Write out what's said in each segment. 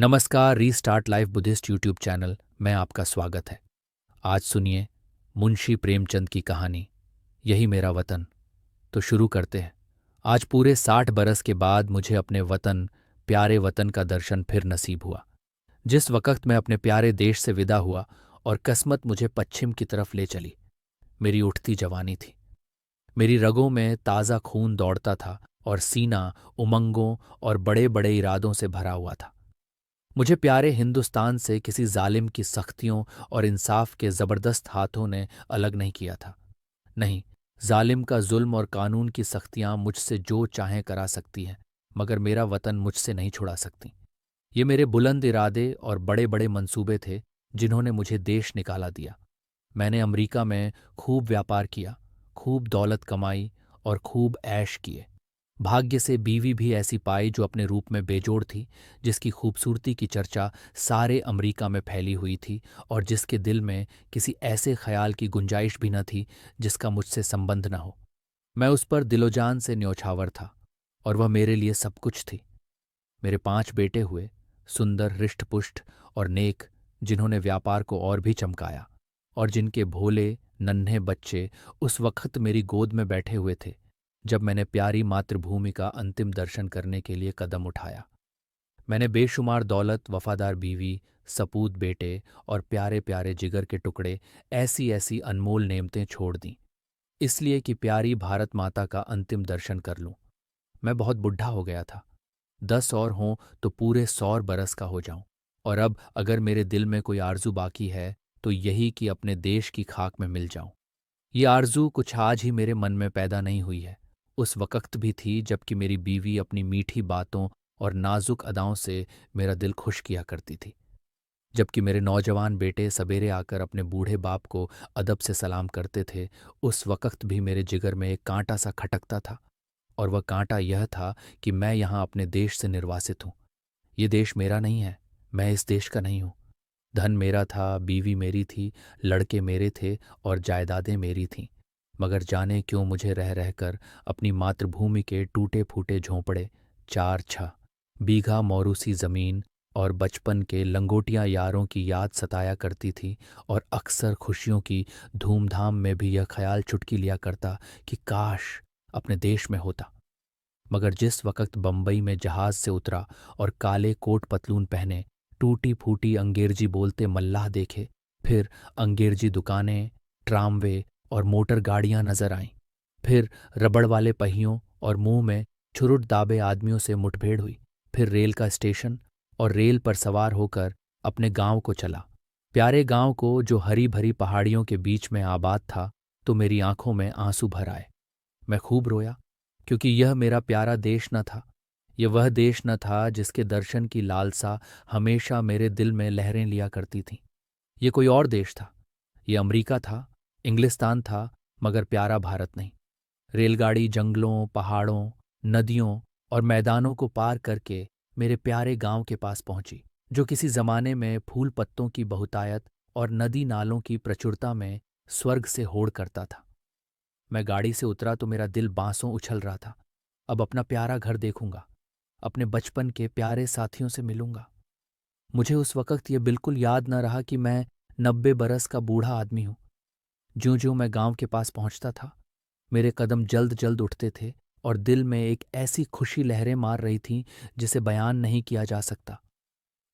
नमस्कार। Restart life Buddhist YouTube channel में आपका स्वागत है। आज सुनिए मुंशी प्रेमचंद की कहानी, यही मेरा वतन। तो शुरू करते हैं। आज पूरे 60 बरस के बाद मुझे अपने वतन, प्यारे वतन का दर्शन फिर नसीब हुआ। जिस वक्त मैं अपने प्यारे देश से विदा हुआ और किस्मत मुझे पश्चिम की तरफ ले चली, मेरी उठती जवानी थी। मेरी रगों में ताज़ा खून दौड़ता था और सीना उमंगों और बड़े बड़े इरादों से भरा हुआ था। मुझे प्यारे हिंदुस्तान से किसी जालिम की सख्तियों और इंसाफ के जबरदस्त हाथों ने अलग नहीं किया था। नहीं, जालिम का जुल्म और कानून की सख्तियां मुझसे जो चाहें करा सकती हैं, मगर मेरा वतन मुझसे नहीं छुड़ा सकती। ये मेरे बुलंद इरादे और बड़े बड़े मंसूबे थे जिन्होंने मुझे देश निकाला दिया। मैंने अमरीका में खूब व्यापार किया, खूब दौलत कमाई और खूब ऐश किए। भाग्य से बीवी भी ऐसी पाई जो अपने रूप में बेजोड़ थी, जिसकी खूबसूरती की चर्चा सारे अमरीका में फैली हुई थी और जिसके दिल में किसी ऐसे ख्याल की गुंजाइश भी न थी जिसका मुझसे संबंध न हो। मैं उस पर दिलोजान से न्योछावर था और वह मेरे लिए सब कुछ थी। मेरे 5 बेटे हुए, सुंदर, हृष्टपुष्ट और नेक, जिन्होंने व्यापार को और भी चमकाया और जिनके भोले नन्हे बच्चे उस वक्त मेरी गोद में बैठे हुए थे जब मैंने प्यारी मातृभूमि का अंतिम दर्शन करने के लिए कदम उठाया। मैंने बेशुमार दौलत, वफादार बीवी, सपूत बेटे और प्यारे प्यारे जिगर के टुकड़े, ऐसी ऐसी अनमोल नेमतें छोड़ दीं, इसलिए कि प्यारी भारत माता का अंतिम दर्शन कर लूं। मैं बहुत बुढ़ा हो गया था। 10 और हों तो पूरे 100 बरस का हो जाऊं। और अब अगर मेरे दिल में कोई आरजू बाकी है तो यही कि अपने देश की खाक में मिल जाऊं। ये आरजू कुछ आज ही मेरे मन में पैदा नहीं हुई है, उस वक्त भी थी जबकि मेरी बीवी अपनी मीठी बातों और नाजुक अदाओं से मेरा दिल खुश किया करती थी। जबकि मेरे नौजवान बेटे सवेरे आकर अपने बूढ़े बाप को अदब से सलाम करते थे, उस वक्त भी मेरे जिगर में एक कांटा सा खटकता था। और वह कांटा यह था कि मैं यहाँ अपने देश से निर्वासित हूँ। ये देश मेरा नहीं है, मैं इस देश का नहीं हूँ। धन मेरा था, बीवी मेरी थी, लड़के मेरे थे और जायदादें मेरी थीं, मगर जाने क्यों मुझे रह रहकर अपनी मातृभूमि के टूटे फूटे झोंपड़े, 4 6 बीघा मौरूसी जमीन और बचपन के लंगोटिया यारों की याद सताया करती थी। और अक्सर खुशियों की धूमधाम में भी यह ख्याल चुटकी लिया करता कि काश अपने देश में होता। मगर जिस वक्त बम्बई में जहाज से उतरा और काले कोट पतलून पहने टूटी फूटी अंग्रेजी बोलते मल्लाह देखे, फिर अंग्रेजी दुकानें, ट्रामवे और मोटर गाड़ियां नजर आईं, फिर रबड़ वाले पहियों और मुंह में छुरुट दाबे आदमियों से मुठभेड़ हुई, फिर रेल का स्टेशन और रेल पर सवार होकर अपने गांव को चला, प्यारे गांव को जो हरी भरी पहाड़ियों के बीच में आबाद था। तो मेरी आंखों में आंसू भर आए। मैं खूब रोया, क्योंकि यह मेरा प्यारा देश न था। यह वह देश न था जिसके दर्शन की लालसा हमेशा मेरे दिल में लहरें लिया करती थी। ये कोई और देश था। ये अमरीका था, इंग्लिस्तान था, मगर प्यारा भारत नहीं। रेलगाड़ी जंगलों, पहाड़ों, नदियों और मैदानों को पार करके मेरे प्यारे गांव के पास पहुंची, जो किसी जमाने में फूल पत्तों की बहुतायत और नदी नालों की प्रचुरता में स्वर्ग से होड़ करता था। मैं गाड़ी से उतरा तो मेरा दिल बांसों उछल रहा था। अब अपना प्यारा घर देखूंगा, अपने बचपन के प्यारे साथियों से मिलूंगा। मुझे उस वक्त यह बिल्कुल याद न रहा कि मैं 90 बरस का बूढ़ा आदमी हूं। ज्यों ज्यों मैं गांव के पास पहुंचता था, मेरे कदम जल्द जल्द उठते थे और दिल में एक ऐसी खुशी लहरें मार रही थीं जिसे बयान नहीं किया जा सकता।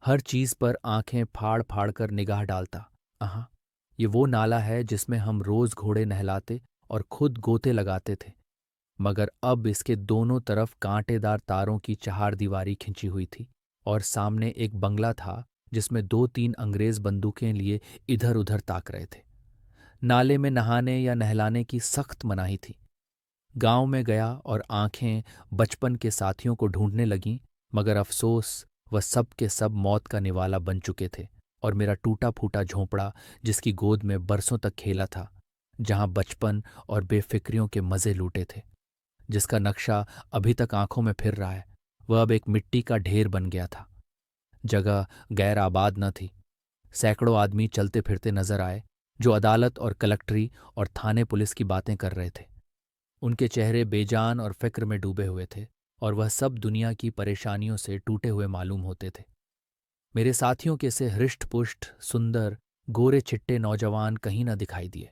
हर चीज पर आंखें फाड़ फाड़ कर निगाह डालता। अहाँ, ये वो नाला है जिसमें हम रोज घोड़े नहलाते और खुद गोते लगाते थे, मगर अब इसके दोनों तरफ कांटेदार तारों की चहारदीवारी खिंची हुई थी और सामने एक बंगला था जिसमें 2 3 अंग्रेज बंदूकें लिए इधर उधर ताक रहे थे। नाले में नहाने या नहलाने की सख्त मनाही थी। गांव में गया और आंखें बचपन के साथियों को ढूंढने लगीं, मगर अफसोस वह सब के सब मौत का निवाला बन चुके थे। और मेरा टूटा फूटा झोंपड़ा, जिसकी गोद में बरसों तक खेला था, जहां बचपन और बेफिक्रियों के मजे लूटे थे, जिसका नक्शा अभी तक आंखों में फिर रहा है, वह अब एक मिट्टी का ढेर बन गया था। जगह गैर आबाद न थी। सैकड़ों आदमी चलते फिरते नजर आए, जो अदालत और कलेक्ट्री और थाने पुलिस की बातें कर रहे थे। उनके चेहरे बेजान और फिक्र में डूबे हुए थे और वह सब दुनिया की परेशानियों से टूटे हुए मालूम होते थे। मेरे साथियों के से हृष्ट-पुष्ट, सुंदर, गोरे चिट्टे नौजवान कहीं न दिखाई दिए।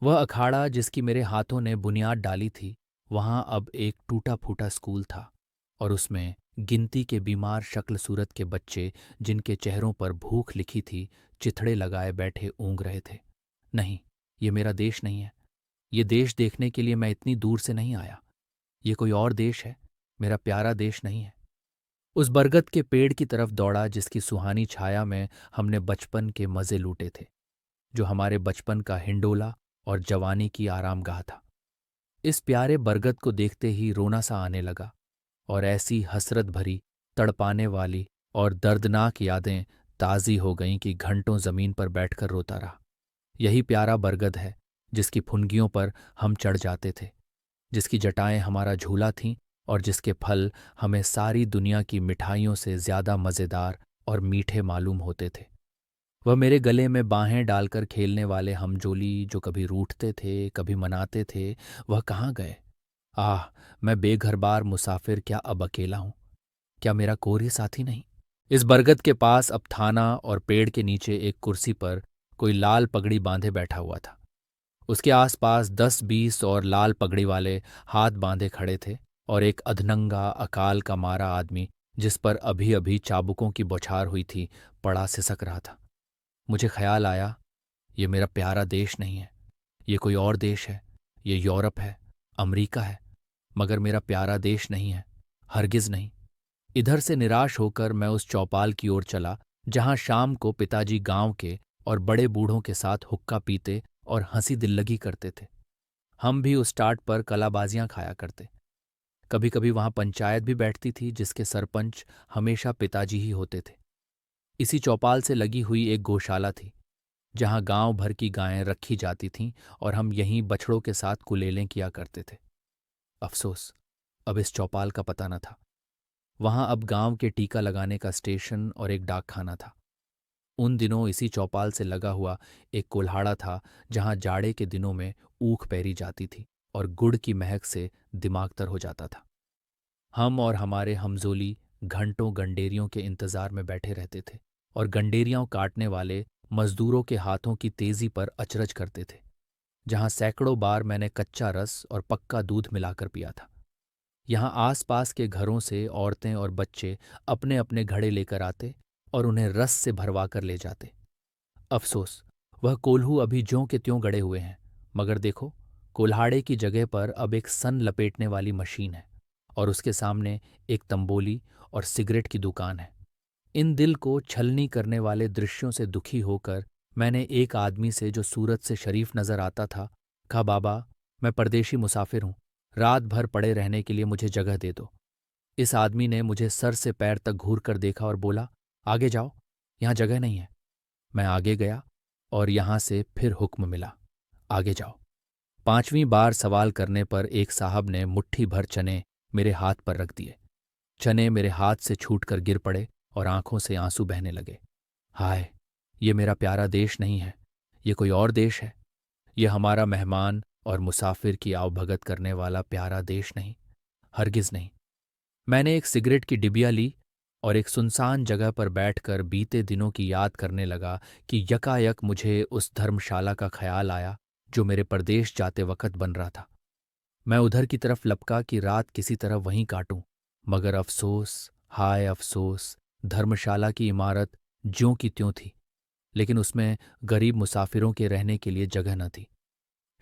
वह अखाड़ा जिसकी मेरे हाथों ने बुनियाद डाली थी, वहां अब एक टूटा-फूटा स्कूल था और उसमें गिनती के बीमार शक्ल सूरत के बच्चे जिनके चेहरों पर भूख लिखी थी, चिथड़े लगाए बैठे ऊँघ रहे थे। नहीं, ये मेरा देश नहीं है। ये देश देखने के लिए मैं इतनी दूर से नहीं आया। ये कोई और देश है, मेरा प्यारा देश नहीं है। उस बरगद के पेड़ की तरफ दौड़ा जिसकी सुहानी छाया में हमने बचपन के मज़े लूटे थे, जो हमारे बचपन का हिंडोला और जवानी की आरामगाह था। इस प्यारे बरगद को देखते ही रोना सा आने लगा और ऐसी हसरत भरी, तड़पाने वाली और दर्दनाक यादें ताज़ी हो गईं कि घंटों जमीन पर बैठकर रोता रहा। यही प्यारा बरगद है जिसकी फुनगियों पर हम चढ़ जाते थे, जिसकी जटाएं हमारा झूला थीं और जिसके फल हमें सारी दुनिया की मिठाइयों से ज्यादा मज़ेदार और मीठे मालूम होते थे। वह मेरे गले में बाहें डालकर खेलने वाले हमजोली जो कभी रूठते थे, कभी मनाते थे, वह कहाँ गए? आह, मैं बेघरबार मुसाफिर क्या अब अकेला हूं? क्या मेरा कोई साथी नहीं? इस बरगद के पास अब थाना और पेड़ के नीचे एक कुर्सी पर कोई लाल पगड़ी बांधे बैठा हुआ था। उसके आसपास 10-20 और लाल पगड़ी वाले हाथ बांधे खड़े थे और एक अधनंगा अकाल का मारा आदमी जिस पर अभी अभी चाबुकों की बौछार हुई थी, पड़ा सिसक रहा था। मुझे ख्याल आया, ये मेरा प्यारा देश नहीं है, ये कोई और देश है, ये यूरोप है, अमेरिका है, मगर मेरा प्यारा देश नहीं है, हरगिज नहीं। इधर से निराश होकर मैं उस चौपाल की ओर चला जहां शाम को पिताजी गांव के और बड़े बूढ़ों के साथ हुक्का पीते और हंसी दिल्लगी करते थे। हम भी उस टाट पर कलाबाजियां खाया करते। कभी कभी वहां पंचायत भी बैठती थी जिसके सरपंच हमेशा पिताजी ही होते थे। इसी चौपाल से लगी हुई एक गौशाला थी जहां गांव भर की गायें रखी जाती थीं और हम यहीं बछड़ों के साथ कुलेलें किया करते थे। अफसोस, अब इस चौपाल का पता न था। वहां अब गांव के टीका लगाने का स्टेशन और एक डाकखाना था। उन दिनों इसी चौपाल से लगा हुआ एक कोल्हाड़ा था जहां जाड़े के दिनों में ऊख पैरी जाती थी और गुड़ की महक से दिमाग तर हो जाता था। हम और हमारे हमजोली घंटों गंडेरियों के इंतजार में बैठे रहते थे और गंडेरियां काटने वाले मजदूरों के हाथों की तेजी पर अचरज करते थे। जहां सैकड़ों बार मैंने कच्चा रस और पक्का दूध मिलाकर पिया था। यहाँ आस-पास के घरों से औरतें और बच्चे अपने अपने घड़े लेकर आते और उन्हें रस से भरवा कर ले जाते। अफसोस, वह कोल्हू अभी ज्यों के त्यों गड़े हुए हैं, मगर देखो, कोल्हाड़े की जगह पर अब एक सन लपेटने वाली मशीन है और उसके सामने एक तंबोली और सिगरेट की दुकान है। इन दिल को छलनी करने वाले दृश्यों से दुखी होकर मैंने एक आदमी से जो सूरत से शरीफ नजर आता था कहा, बाबा, मैं परदेशी मुसाफिर हूं, रात भर पड़े रहने के लिए मुझे जगह दे दो। इस आदमी ने मुझे सर से पैर तक घूर कर देखा और बोला, आगे जाओ, यहां जगह नहीं है। मैं आगे गया और यहां से फिर हुक्म मिला, आगे जाओ। 5वीं बार सवाल करने पर एक साहब ने मुट्ठी भर चने मेरे हाथ पर रख दिए। चने मेरे हाथ से छूटकर गिर पड़े और आंखों से आंसू बहने लगे। हाय, ये मेरा प्यारा देश नहीं है, ये कोई और देश है। ये हमारा मेहमान और मुसाफिर की आवभगत करने वाला प्यारा देश नहीं, हरगिज नहीं। मैंने एक सिगरेट की डिबिया ली और एक सुनसान जगह पर बैठकर बीते दिनों की याद करने लगा कि यकायक मुझे उस धर्मशाला का ख्याल आया जो मेरे परदेश जाते वक्त बन रहा था। मैं उधर की तरफ लपका कि रात किसी तरह वहीं काटूं, मगर अफसोस, हाय अफसोस, धर्मशाला की इमारत ज्यों की त्यों थी, लेकिन उसमें गरीब मुसाफिरों के रहने के लिए जगह न थी।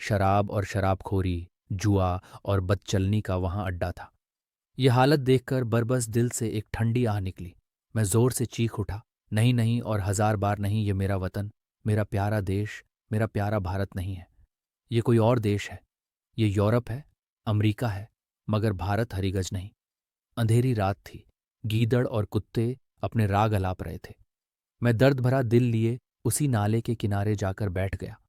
शराब और शराबखोरी, जुआ और बदचलनी का वहां अड्डा था। यह हालत देखकर बरबस दिल से एक ठंडी आह निकली। मैं जोर से चीख उठा, नहीं नहीं और 1000 बार नहीं, ये मेरा वतन, मेरा प्यारा देश, मेरा प्यारा भारत नहीं है। ये कोई और देश है, ये यूरोप है, अमेरिका है, मगर भारत हरिगज नहीं। अंधेरी रात थी, गीदड़ और कुत्ते अपने राग अलाप रहे थे। मैं दर्द भरा दिल लिए उसी नाले के किनारे जाकर बैठ गया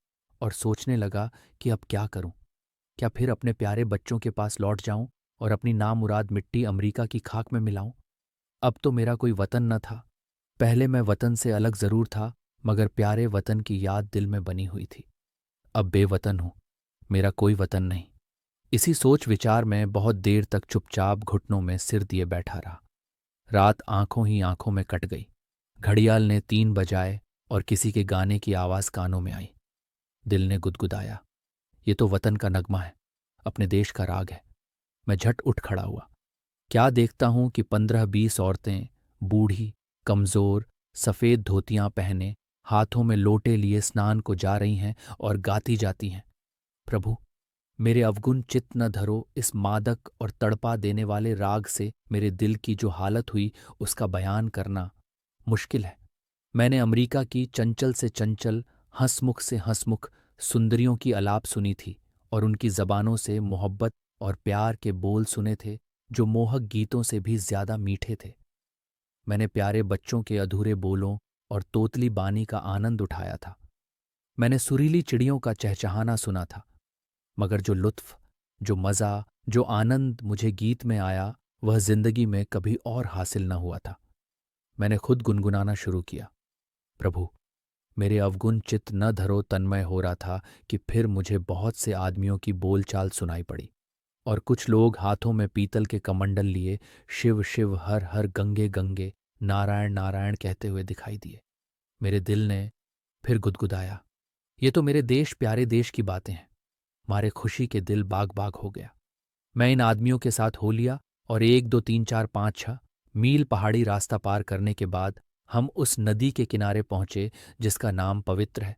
और सोचने लगा कि अब क्या करूं। क्या फिर अपने प्यारे बच्चों के पास लौट जाऊं और अपनी नामुराद मिट्टी अमेरिका की खाक में मिलाऊं? अब तो मेरा कोई वतन न था। पहले मैं वतन से अलग जरूर था, मगर प्यारे वतन की याद दिल में बनी हुई थी। अब बेवतन हूं, मेरा कोई वतन नहीं। इसी सोच विचार में बहुत देर तक चुपचाप घुटनों में सिर दिए बैठा रहा। रात आंखों ही आंखों में कट गई। घड़ियाल ने 3 बजाए और किसी के गाने की आवाज़ कानों में आई। दिल ने गुदगुदाया, ये तो वतन का नगमा है, अपने देश का राग है। मैं झट उठ खड़ा हुआ। क्या देखता हूं कि 15-20 औरतें, बूढ़ी, कमजोर, सफ़ेद धोतियां पहने, हाथों में लोटे लिए स्नान को जा रही हैं और गाती जाती हैं, प्रभु, मेरे अवगुण चित्त न धरो। इस मादक और तड़पा देने वाले राग से मेरे दिल की जो हालत हुई उसका बयान करना मुश्किल है। मैंने अमेरिका की चंचल से चंचल, हंसमुख से हंसमुख सुंदरियों की आलाप सुनी थी और उनकी जबानों से मोहब्बत और प्यार के बोल सुने थे जो मोहक गीतों से भी ज्यादा मीठे थे। मैंने प्यारे बच्चों के अधूरे बोलों और तोतली बानी का आनंद उठाया था। मैंने सुरीली चिड़ियों का चहचहाना सुना था। मगर जो लुत्फ, जो मज़ा, जो आनंद मुझे गीत में आया वह जिंदगी में कभी और हासिल न हुआ था। मैंने खुद गुनगुनाना शुरू किया, प्रभु, मेरे अवगुण चित्त न धरो। तन्मय हो रहा था कि फिर मुझे बहुत से आदमियों की बोलचाल सुनाई पड़ी और कुछ लोग हाथों में पीतल के कमंडल लिए शिव शिव हर हर गंगे गंगे नारायण नारायण कहते हुए दिखाई दिए। मेरे दिल ने फिर गुदगुदाया, ये तो मेरे देश प्यारे देश की बातें हैं। मारे खुशी के दिल बाग बाग हो गया। मैं इन आदमियों के साथ हो लिया और 1 2 3 4 5 6 मील पहाड़ी रास्ता पार करने के बाद हम उस नदी के किनारे पहुंचे जिसका नाम पवित्र है,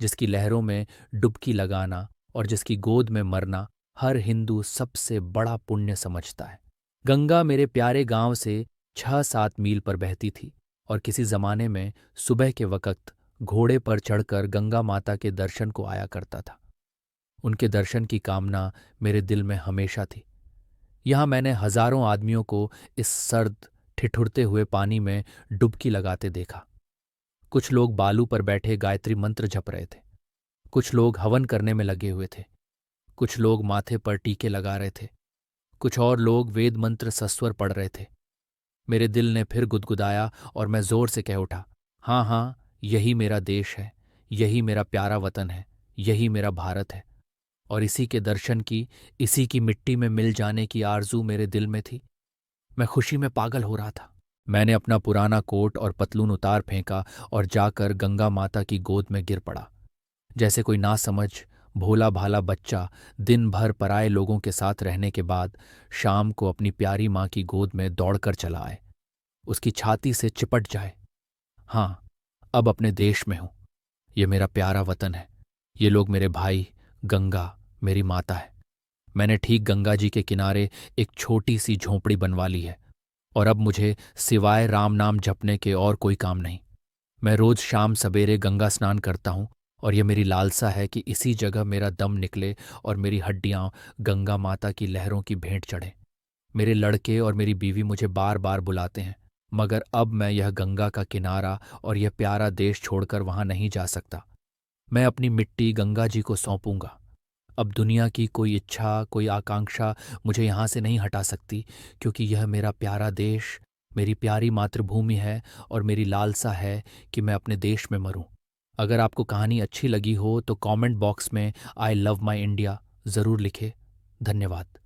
जिसकी लहरों में डुबकी लगाना और जिसकी गोद में मरना हर हिंदू सबसे बड़ा पुण्य समझता है। गंगा मेरे प्यारे गांव से 6-7 मील पर बहती थी और किसी जमाने में सुबह के वक्त घोड़े पर चढ़कर गंगा माता के दर्शन को आया करता था। उनके दर्शन की कामना मेरे दिल में हमेशा थी। यहां मैंने हजारों आदमियों को इस सर्द ठिठुरते हुए पानी में डुबकी लगाते देखा। कुछ लोग बालू पर बैठे गायत्री मंत्र जप रहे थे, कुछ लोग हवन करने में लगे हुए थे, कुछ लोग माथे पर टीके लगा रहे थे, कुछ और लोग वेद मंत्र सस्वर पढ़ रहे थे। मेरे दिल ने फिर गुदगुदाया और मैं जोर से कह उठा, हाँ हाँ, यही मेरा देश है, यही मेरा प्यारा वतन है, यही मेरा भारत है। और इसी के दर्शन की, इसी की मिट्टी में मिल जाने की आरजू मेरे दिल में थी। मैं खुशी में पागल हो रहा था। मैंने अपना पुराना कोट और पतलून उतार फेंका और जाकर गंगा माता की गोद में गिर पड़ा। जैसे कोई नासमझ भोला भाला बच्चा दिन भर पराए लोगों के साथ रहने के बाद शाम को अपनी प्यारी माँ की गोद में दौड़कर चला आए, उसकी छाती से चिपट जाए। हाँ, अब अपने देश में हूं। ये मेरा प्यारा वतन है। ये लोग मेरे भाई, गंगा मेरी माता है। मैंने ठीक गंगा जी के किनारे एक छोटी सी झोंपड़ी बनवा ली है और अब मुझे सिवाय राम नाम जपने के और कोई काम नहीं। मैं रोज शाम सवेरे गंगा स्नान करता हूँ और यह मेरी लालसा है कि इसी जगह मेरा दम निकले और मेरी हड्डियां गंगा माता की लहरों की भेंट चढ़े। मेरे लड़के और मेरी बीवी मुझे बार बार बुलाते हैं, मगर अब मैं यह गंगा का किनारा और यह प्यारा देश छोड़कर वहां नहीं जा सकता। मैं अपनी मिट्टी गंगा जी को सौंपूंगा। अब दुनिया की कोई इच्छा, कोई आकांक्षा मुझे यहाँ से नहीं हटा सकती, क्योंकि यह मेरा प्यारा देश, मेरी प्यारी मातृभूमि है और मेरी लालसा है कि मैं अपने देश में मरूं। अगर आपको कहानी अच्छी लगी हो तो कमेंट बॉक्स में आई लव माई इंडिया ज़रूर लिखें। धन्यवाद।